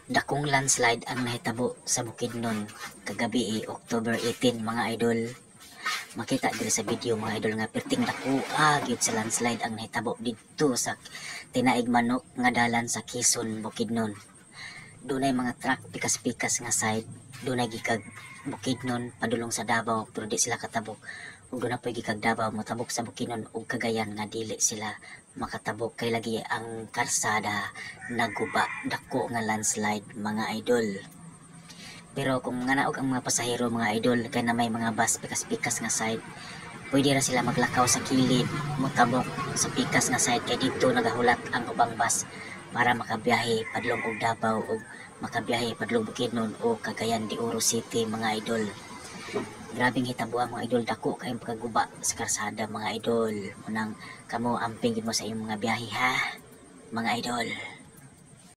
Dakong landslide ang nahitabo sa Bukidnon kagabi October 18 mga idol. Makita diri sa video mga idol nga perting dako gyud sa landslide ang nahitabo didto sa Tinaig Manok nga dalan sa Quezon, Bukidnon. Dunay mga truck pikas-pikas nga side, dunay gikag Bukidnon padulong sa Davao pero di sila katabok. Ug dunay pa gikag Davao motabok sa Bukidnon ug Cagayan nga dili sila makatabok kay lagi ang karsada naguba, dako nga landslide mga idol. Pero kung nga naog ang mga pasahero mga idol kay na may mga bus pikas-pikas nga side, pwede ra sila maglakaw sa kilid, motabok sa pikas nga side kay dito nagahulat ang ubang bus para makabiyahe padlong og Davao ug makabiyahe padlong Bukidnon o Cagayan de Oro City mga idol. Grabing hitabuan mga idol, dako kayong pagkaguba sa karsada mga idol. Munang kamo amping gid mo sa imong mga biyahe ha mga idol.